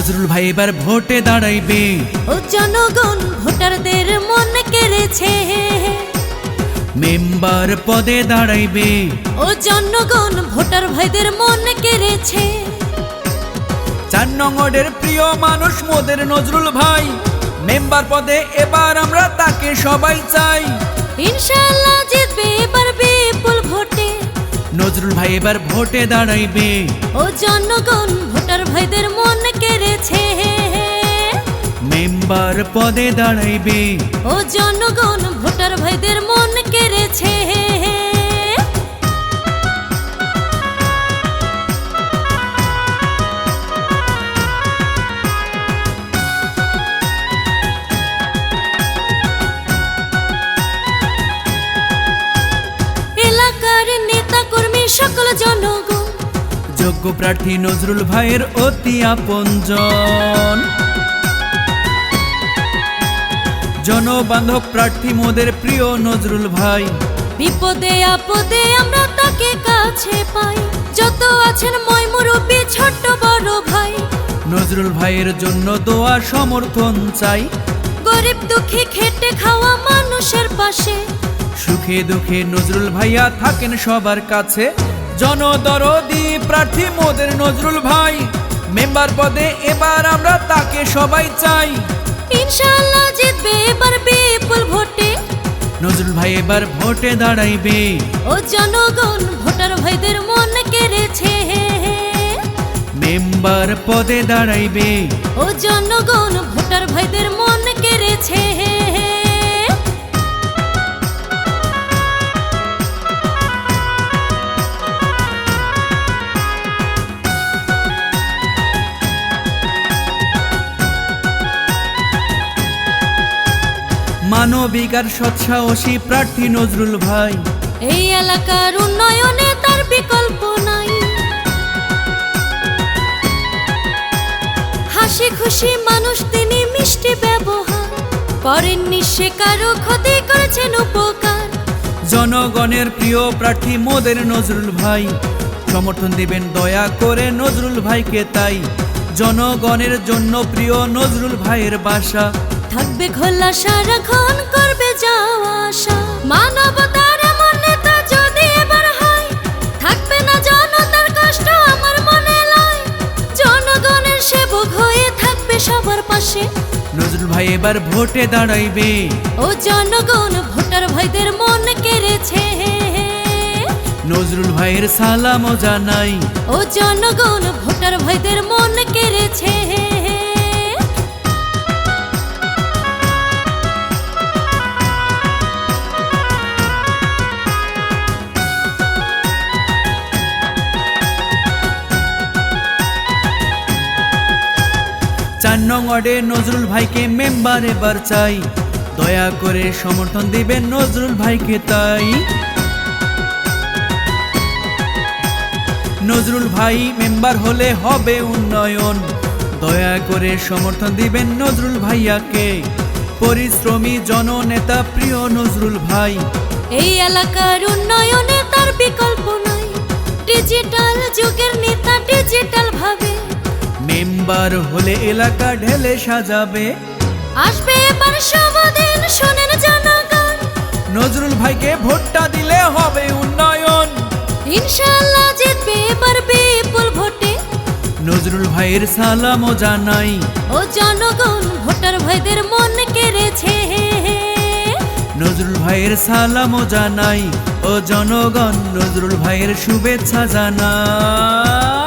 নজরুল ভাই এবার ভোটে দাঁড়াইবে, ও জনগণ ভোটারদের মন কেড়েছে। মেম্বার পদে দাঁড়াইবে, ও জনগণ ভোটার ভাইদের মন কেড়েছে। 4 নং ওয়ার্ডের প্রিয় মানুষ মোদের নজরুল ভাই, মেম্বার পদে এবার আমরা তাকে সবাই চাই। ইনশাআল্লাহ জিতবে এবার বিপুল ভোটে। নজরুল ভাই এবার ভোটে দাঁড়াইবে, ও জনগণ ভোটার ভাইদের মন কেড়েছে। মেম্বার পদে দাঁড়াইবে, ও জনগণ ভোটার ভাইদের মন কেড়েছে। এলাকার নেতা কর্মী সকল জনগণ যোগ্য প্রার্থী নজরুল ভাইয়ের অতি আপনজন। জনবান্ধব প্রার্থী মোদের প্রিয় নজরুল ভাই, বিপদে আপদে আমরা তাকে কাছে পাই। যত আছেন মই মুরব্বি ছোট বড় ভাই, নজরুল ভাইয়ের জন্য দোয়া সমর্থন চাই। গরিব দুঃখী খেটে খাওয়া মানুষের পাশে, সুখে দুঃখে নজরুল ভাইয়া থাকেন সবার কাছে। জনদরদি প্রার্থী মোদের নজরুল ভাই, মেম্বার পদে এবার আমরা তাকে সবাই চাই। ইনশাআল্লাহ জিতবে এবার বিপুল ভোটে। নজরুল ভাই এবার ভোটে দাঁড়াইবে, ও জনগণ ভোটার ভাইদের মন কেড়েছে। মেম্বার পদে দাঁড়াইবে, ও জনগণ ভোটার ভাইদের মন কেড়েছে। মানবিক আর সৎসাহসী প্রার্থী নজরুল ভাই, এই এলাকার উন্নয়নে তার বিকল্প নাই। হাসি খুশি মানুষ তিনি, মিষ্টি ব্যবহার করেননি সে কারো ক্ষতি, করেছেন উপকার। জনগণের প্রিয় প্রার্থী মোদের নজরুল ভাই, সমর্থন দিবেন দয়া করে নজরুল ভাইকে তাই। জনগণের জন্য প্রিয় নজরুল ভাইয়ের বাসা, থাকবে খোলা সারাক্ষণ, করবে যাওয়া আসা। মানবতার এমন নেতা যদি এবার হয়, থাকবে না জনতার কষ্ট আমার মনে লয়। জনগণের সেবক হয়ে থাকবে সবার পাশে। নজরুল ভাই এবার ভোটে দাঁড়াইবে, ও জনগণ ভোটার ভাইদের মন কেড়েছে। নজরুল ভাইয়ের সালামও জানাই। ও জনগণ ভোটার ভাইদের মন কেড়েছে। চার নং ওয়ার্ডে নজরুল ভাইকে মেম্বার এবার চাই। দয়া করে সমর্থন দিবেন নজরুল ভাইকে তাই। নজরুল ভাই মেম্বার হলে হবে উন্নয়ন, দয়া করে সমর্থন দিবেন নজরুল ভাইয়াকে। পরিশ্রমী জননেতা প্রিয় নজরুল ভাই, এই এলাকার উন্নয়নে তার বিকল্প নাই। ডিজিটাল যুগের নেতা ডিজিটাল ভাবে, মেম্বার হলে এলাকা ঢেলে সাজাবে। আসবে এবার সবদিন শোনেন জনগণ, নজরুল ভাইকে ভোটটা দিলে হবে উন্নয়ন। ইনশাআল্লাহ জিতবে এবার বিপুল ভোটে। নজরুল ভাইয়ের সালামও জানাই। ও জনগণ ভোটার ভাইদের মন কেড়েছে। নজরুল ভাইয়ের সালামও জানাই। ও জনগণ নজরুল ভাইয়ের শুভেচ্ছা জানাই।